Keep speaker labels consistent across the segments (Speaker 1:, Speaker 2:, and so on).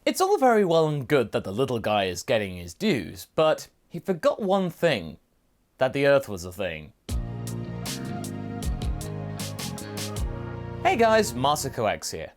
Speaker 1: It's all very well and good that the little guy is getting his dues, but he forgot one thing. That the Earth was a thing. Hey guys, MasakoX here.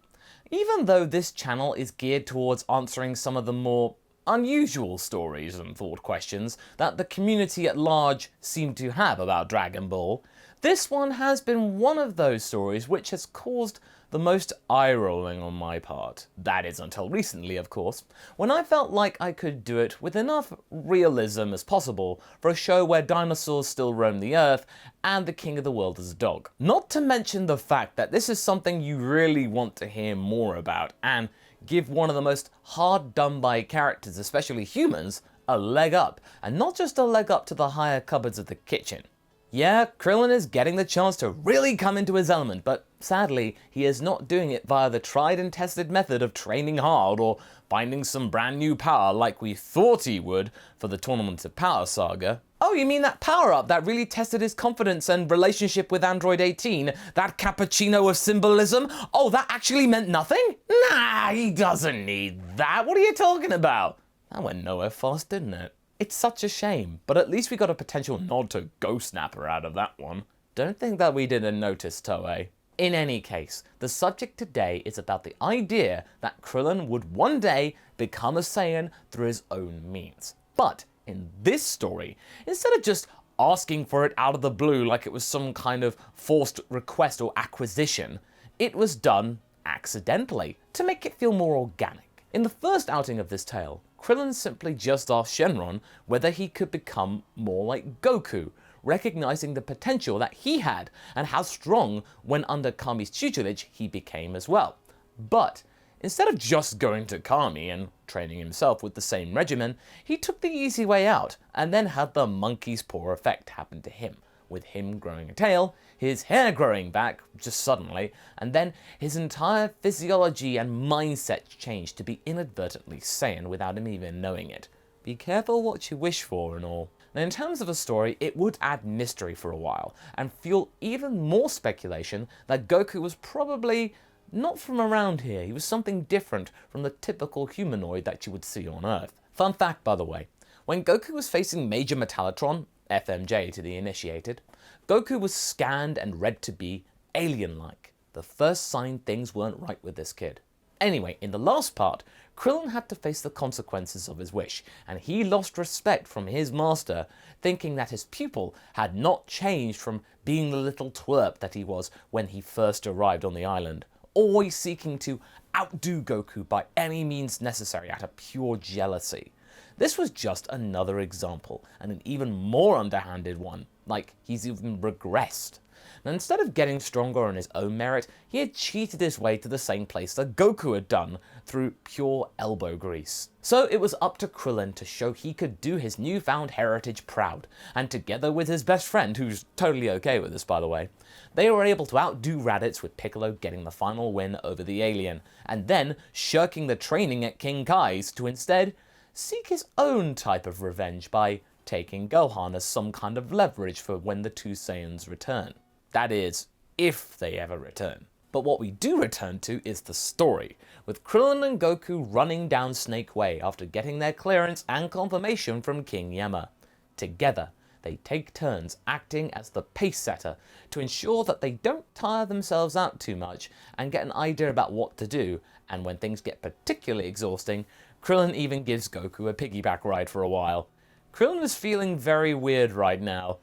Speaker 1: Even though this channel is geared towards answering some of the more unusual stories and thought questions that the community at large seem to have about Dragon Ball, this one has been one of those stories which has caused the most eye-rolling on my part. That is until recently, of course, when I felt like I could do it with enough realism as possible for a show where dinosaurs still roam the earth and the king of the world is a dog. Not to mention the fact that this is something you really want to hear more about and give one of the most hard done by characters, especially humans, a leg up, and not just a leg up to the higher cupboards of the kitchen. Yeah, Krillin is getting the chance to really come into his element, but sadly, he is not doing it via the tried and tested method of training hard or finding some brand new power like we thought he would for the Tournament of Power saga. Oh, you mean that power-up that really tested his confidence and relationship with Android 18? That cappuccino of symbolism? Oh, that actually meant nothing? Nah, he doesn't need that. What are you talking about? That went nowhere fast, didn't it? It's such a shame, but at least we got a potential nod to Ghost Napper out of that one. Don't think that we didn't notice, Toei. In any case, the subject today is about the idea that Krillin would one day become a Saiyan through his own means. But in this story, instead of just asking for it out of the blue like it was some kind of forced request or acquisition, it was done accidentally to make it feel more organic. In the first outing of this tale, Krillin simply just asked Shenron whether he could become more like Goku, recognizing the potential that he had and how strong when under Kami's tutelage he became as well. But instead of just going to Kami and training himself with the same regimen, he took the easy way out and then had the monkey's paw effect happen to him, with him growing a tail, his hair growing back just suddenly, and then his entire physiology and mindset changed to be inadvertently Saiyan without him even knowing it. Be careful what you wish for and all. Now, in terms of a story, it would add mystery for a while, and fuel even more speculation that Goku was probably not from around here. He was something different from the typical humanoid that you would see on Earth. Fun fact, by the way, when Goku was facing Major Metallitron, FMJ to the initiated, Goku was scanned and read to be alien-like. The first sign things weren't right with this kid. Anyway, in the last part, Krillin had to face the consequences of his wish, and he lost respect from his master, thinking that his pupil had not changed from being the little twerp that he was when he first arrived on the island, always seeking to outdo Goku by any means necessary out of pure jealousy. This was just another example, and an even more underhanded one, like he's even regressed. Now, instead of getting stronger on his own merit, he had cheated his way to the same place that Goku had done through pure elbow grease. So it was up to Krillin to show he could do his newfound heritage proud, and together with his best friend, who's totally okay with this by the way, they were able to outdo Raditz with Piccolo getting the final win over the alien, and then shirking the training at King Kai's to instead seek his own type of revenge by taking Gohan as some kind of leverage for when the two Saiyans return. That is, if they ever return. But what we do return to is the story, with Krillin and Goku running down Snake Way after getting their clearance and confirmation from King Yama. Together, they take turns acting as the pace setter to ensure that they don't tire themselves out too much and get an idea about what to do, and when things get particularly exhausting, Krillin even gives Goku a piggyback ride for a while. Krillin is feeling very weird right now.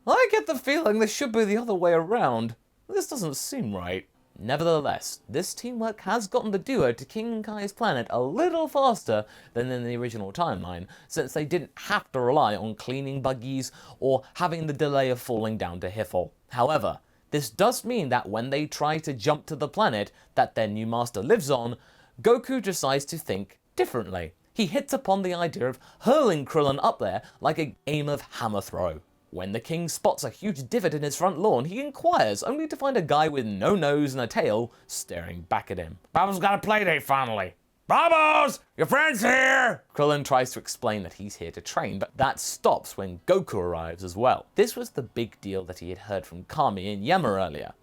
Speaker 1: I get the feeling this should be the other way around. This doesn't seem right. Nevertheless, this teamwork has gotten the duo to King Kai's planet a little faster than in the original timeline, since they didn't have to rely on cleaning buggies or having the delay of falling down to Hiffle. However, this does mean that when they try to jump to the planet that their new master lives on, Goku decides to think differently. He hits upon the idea of hurling Krillin up there like a game of hammer throw. When the king spots a huge divot in his front lawn, he inquires, only to find a guy with no nose and a tail staring back at him. "Babo's got a play date finally. Babos! Your friend's here!" Krillin tries to explain that he's here to train, but that stops when Goku arrives as well. This was the big deal that he had heard from Kami and Yama earlier.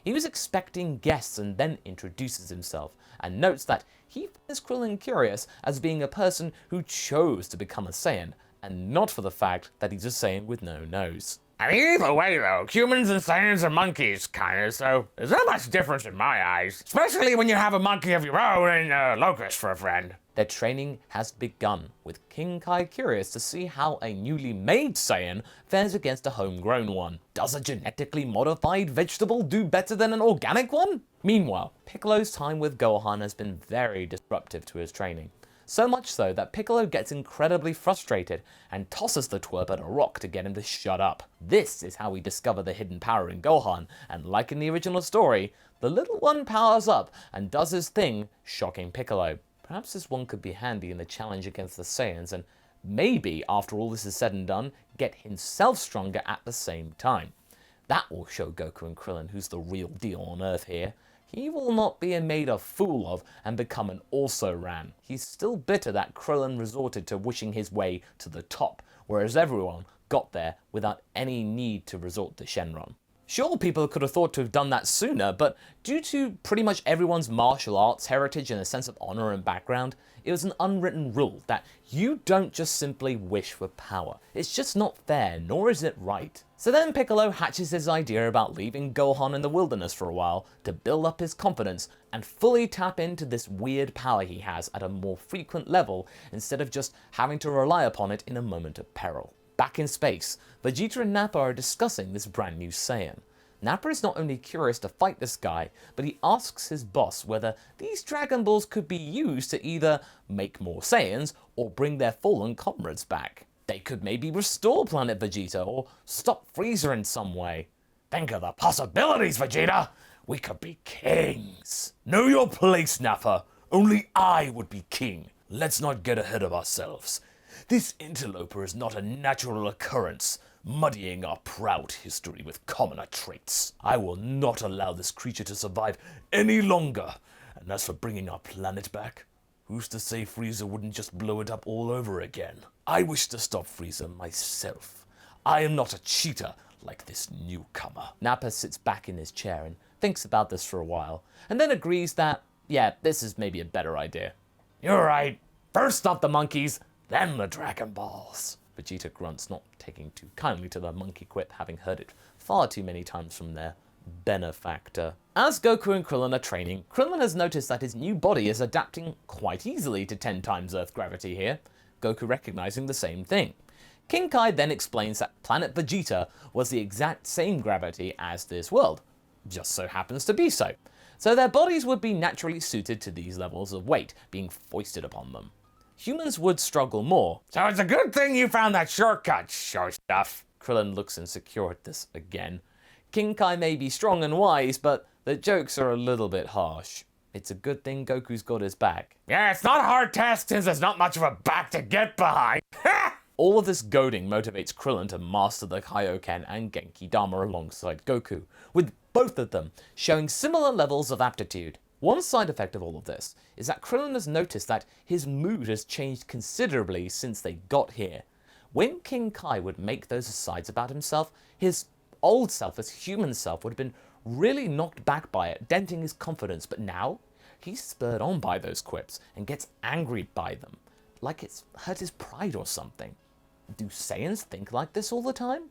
Speaker 1: He was expecting guests and then introduces himself, and notes that he finds Krillin curious as being a person who chose to become a Saiyan, and not for the fact that he's a Saiyan with no nose.
Speaker 2: I mean, either way though, humans and Saiyans are monkeys, kinda, so there's not much difference in my eyes. Especially when you have a monkey of your own and Locust for a friend.
Speaker 1: Their training has begun, with King Kai curious to see how a newly made Saiyan fares against a homegrown one. Does a genetically modified vegetable do better than an organic one? Meanwhile, Piccolo's time with Gohan has been very disruptive to his training. So much so that Piccolo gets incredibly frustrated and tosses the twerp at a rock to get him to shut up. This is how we discover the hidden power in Gohan, and like in the original story, the little one powers up and does his thing, shocking Piccolo. Perhaps this one could be handy in the challenge against the Saiyans, and maybe, after all this is said and done, get himself stronger at the same time. That will show Goku and Krillin who's the real deal on Earth here. He will not be made a fool of and become an also-ran. He's still bitter that Krillin resorted to wishing his way to the top, whereas everyone got there without any need to resort to Shenron. Sure, people could have thought to have done that sooner, but due to pretty much everyone's martial arts heritage and a sense of honor and background, it was an unwritten rule that you don't just simply wish for power. It's just not fair, nor is it right. So then Piccolo hatches his idea about leaving Gohan in the wilderness for a while to build up his confidence and fully tap into this weird power he has at a more frequent level instead of just having to rely upon it in a moment of peril. Back in space, Vegeta and Nappa are discussing this brand new Saiyan. Nappa is not only curious to fight this guy, but he asks his boss whether these Dragon Balls could be used to either make more Saiyans or bring their fallen comrades back. They could maybe restore Planet Vegeta or stop Frieza in some way.
Speaker 2: Think of the possibilities, Vegeta! We could be kings!
Speaker 3: Know your place, Nappa. Only I would be king. Let's not get ahead of ourselves. This interloper is not a natural occurrence, muddying our proud history with commoner traits. I will not allow this creature to survive any longer. And as for bringing our planet back, who's to say Frieza wouldn't just blow it up all over again? I wish to stop Frieza myself. I am not a cheater like this newcomer.
Speaker 1: Nappa sits back in his chair and thinks about this for a while, and then agrees that, yeah, this is maybe a better idea.
Speaker 2: You're right. First off the monkeys, then the Dragon Balls.
Speaker 1: Vegeta grunts, not taking too kindly to the monkey quip, having heard it far too many times from their benefactor. As Goku and Krillin are training, Krillin has noticed that his new body is adapting quite easily to 10 times Earth gravity here, Goku recognizing the same thing. King Kai then explains that Planet Vegeta was the exact same gravity as this world, just so happens to be so. So their bodies would be naturally suited to these levels of weight being foisted upon them. Humans would struggle more.
Speaker 2: So it's a good thing you found that shortcut, show stuff.
Speaker 1: Krillin looks insecure at this again. King Kai may be strong and wise, but the jokes are a little bit harsh. It's a good thing Goku's got his back.
Speaker 2: Yeah, it's not a hard test since there's not much of a back to get behind.
Speaker 1: All of this goading motivates Krillin to master the Kaioken and Genki Dama alongside Goku, with both of them showing similar levels of aptitude. One side effect of all of this is that Krillin has noticed that his mood has changed considerably since they got here. When King Kai would make those asides about himself, his old self, his human self, would have been really knocked back by it, denting his confidence, but now he's spurred on by those quips and gets angry by them, like it's hurt his pride or something. Do Saiyans think like this all the time?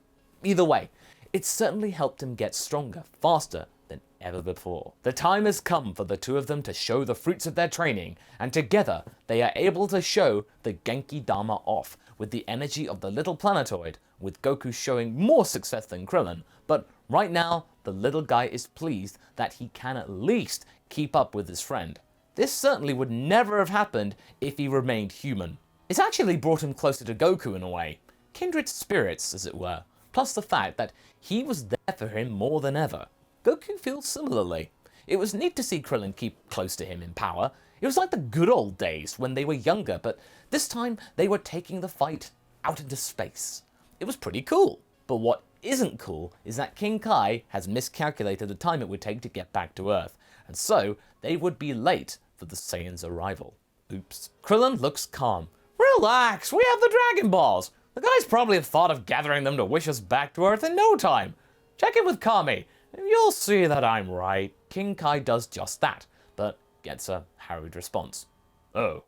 Speaker 1: Either way, it's certainly helped him get stronger, faster than ever before. The time has come for the two of them to show the fruits of their training, and together they are able to show the Genki Dama off with the energy of the little planetoid, with Goku showing more success than Krillin, but right now the little guy is pleased that he can at least keep up with his friend. This certainly would never have happened if he remained human. It's actually brought him closer to Goku in a way. Kindred spirits, as it were, plus the fact that he was there for him more than ever. Goku feels similarly. It was neat to see Krillin keep close to him in power. It was like the good old days when they were younger, but this time they were taking the fight out into space. It was pretty cool. But what isn't cool is that King Kai has miscalculated the time it would take to get back to Earth, and so they would be late for the Saiyans' arrival. Oops. Krillin looks calm. Relax, we have the Dragon Balls. The guys probably have thought of gathering them to wish us back to Earth in no time. Check in with Kami, and you'll see that I'm right. King Kai does just that, but gets a harried response.
Speaker 3: Oh,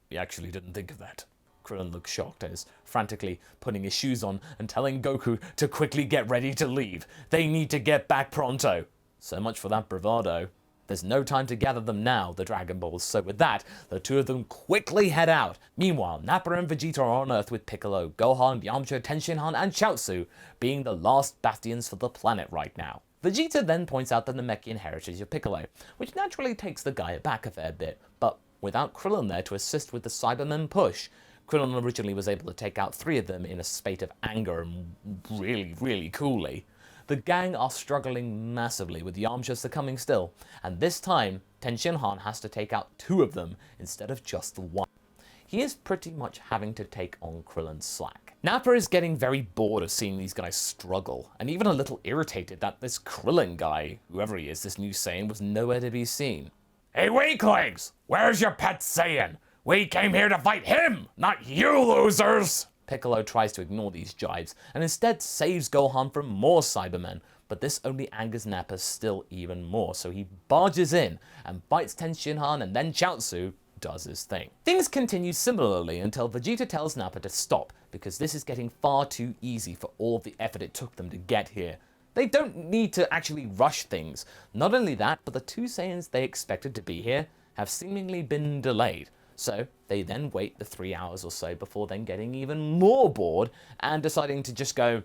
Speaker 3: we actually didn't think of that.
Speaker 1: Krillin looks shocked and is frantically putting his shoes on and telling Goku to quickly get ready to leave. They need to get back pronto. So much for that bravado. There's no time to gather them now, the Dragon Balls, so with that, the two of them quickly head out. Meanwhile, Nappa and Vegeta are on Earth with Piccolo, Gohan, Yamcha, Tenshinhan, and Chaozu being the last bastions for the planet right now. Vegeta then points out the Namekian heritage of Piccolo, which naturally takes the guy aback a fair bit, but without Krillin there to assist with the Cybermen push, Krillin originally was able to take out 3 of them in a spate of anger and really coolly. The gang are struggling massively with Yamcha succumbing still, and this time Tenshinhan has to take out 2 of them instead of just the 1. He is pretty much having to take on Krillin's slack. Nappa is getting very bored of seeing these guys struggle, and even a little irritated that this Krillin guy, whoever he is, this new Saiyan, was nowhere to be seen.
Speaker 2: Hey, weaklings! Where's your pet Saiyan? We came here to fight him, not you losers!
Speaker 1: Piccolo tries to ignore these jibes and instead saves Gohan from more Cybermen, but this only angers Nappa still even more, so he barges in and fights Tenshinhan, and then Chaozu does his thing. Things continue similarly until Vegeta tells Nappa to stop, because this is getting far too easy for all of the effort it took them to get here. They don't need to actually rush things. Not only that, but the 2 Saiyans they expected to be here have seemingly been delayed. So they then wait the 3 hours or so before then getting even more bored and deciding to just go,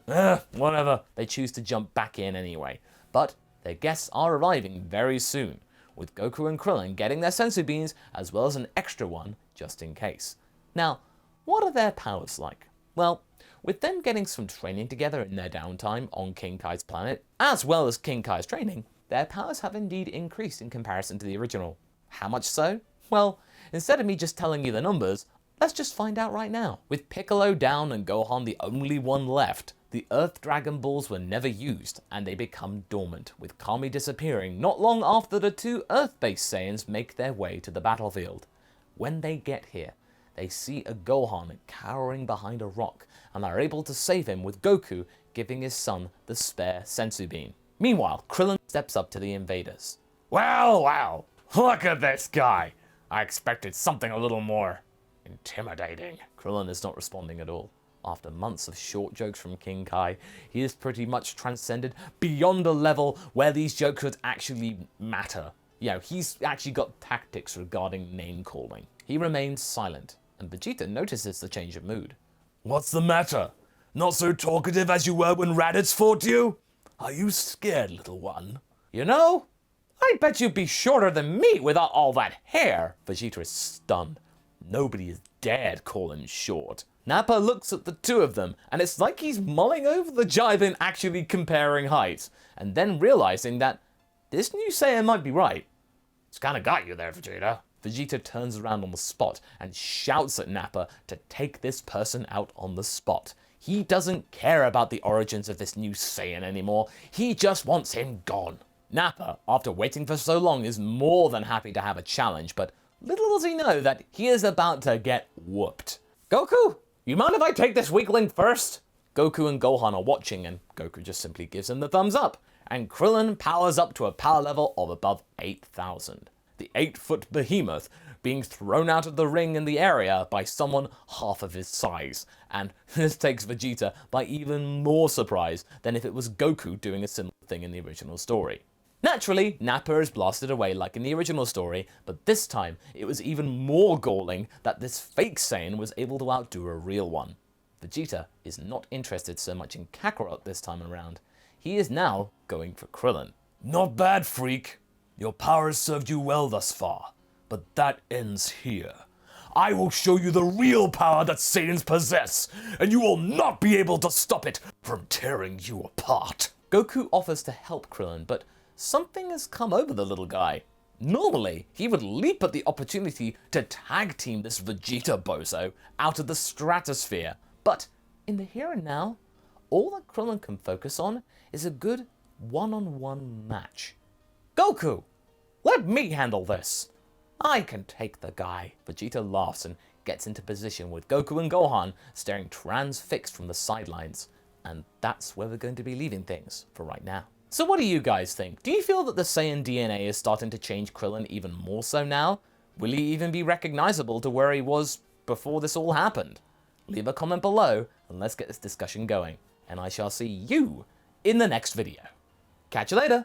Speaker 1: whatever. They choose to jump back in anyway. But their guests are arriving very soon, with Goku and Krillin getting their sensu beans as well as an extra one just in case. Now, what are their powers like? Well, with them getting some training together in their downtime on King Kai's planet, as well as King Kai's training, their powers have indeed increased in comparison to the original. How much so? Well, instead of me just telling you the numbers, let's just find out right now. With Piccolo down and Gohan the only one left, the Earth Dragon Balls were never used, and they become dormant, with Kami disappearing not long after the 2 Earth-based Saiyans make their way to the battlefield. When they get here, they see a Gohan cowering behind a rock, and are able to save him with Goku giving his son the spare sensu bean. Meanwhile, Krillin steps up to the invaders.
Speaker 2: Well, look at this guy. I expected something a little more intimidating.
Speaker 1: Krillin is not responding at all. After months of short jokes from King Kai, he is pretty much transcended beyond a level where these jokes would actually matter. You know, he's actually got tactics regarding name calling. He remains silent, and Vegeta notices the change of mood.
Speaker 3: What's the matter? Not so talkative as you were when Raditz fought you? Are you scared, little one?
Speaker 1: You know, I bet you'd be shorter than me without all that hair. Vegeta is stunned. Nobody has dared call him short. Nappa looks at the 2 of them, and it's like he's mulling over the jibe in actually comparing heights, and then realizing that this new Saiyan might be right.
Speaker 2: It's kinda got you there, Vegeta.
Speaker 1: Vegeta turns around on the spot and shouts at Nappa to take this person out on the spot. He doesn't care about the origins of this new Saiyan anymore. He just wants him gone. Nappa, after waiting for so long, is more than happy to have a challenge, but little does he know that he is about to get whooped. Goku, you mind if I take this weakling first? Goku and Gohan are watching, and Goku just simply gives him the thumbs up, and Krillin powers up to a power level of above 8,000. The 8-foot behemoth being thrown out of the ring in the area by someone half of his size, and this takes Vegeta by even more surprise than if it was Goku doing a similar thing in the original story. Naturally, Nappa is blasted away like in the original story, but this time it was even more galling that this fake Saiyan was able to outdo a real one. Vegeta is not interested so much in Kakarot this time around. He is now going for Krillin.
Speaker 3: Not bad, freak. Your power has served you well thus far, but that ends here. I will show you the real power that Saiyans possess, and you will not be able to stop it from tearing you apart.
Speaker 1: Goku offers to help Krillin, but something has come over the little guy. Normally, he would leap at the opportunity to tag team this Vegeta bozo out of the stratosphere, but in the here and now, all that Krillin can focus on is a good one-on-one match. Goku, let me handle this. I can take the guy. Vegeta laughs and gets into position with Goku and Gohan staring transfixed from the sidelines. And that's where we're going to be leaving things for right now. So what do you guys think? Do you feel that the Saiyan DNA is starting to change Krillin even more so now? Will he even be recognizable to where he was before this all happened? Leave a comment below and let's get this discussion going. And I shall see you in the next video. Catch you later!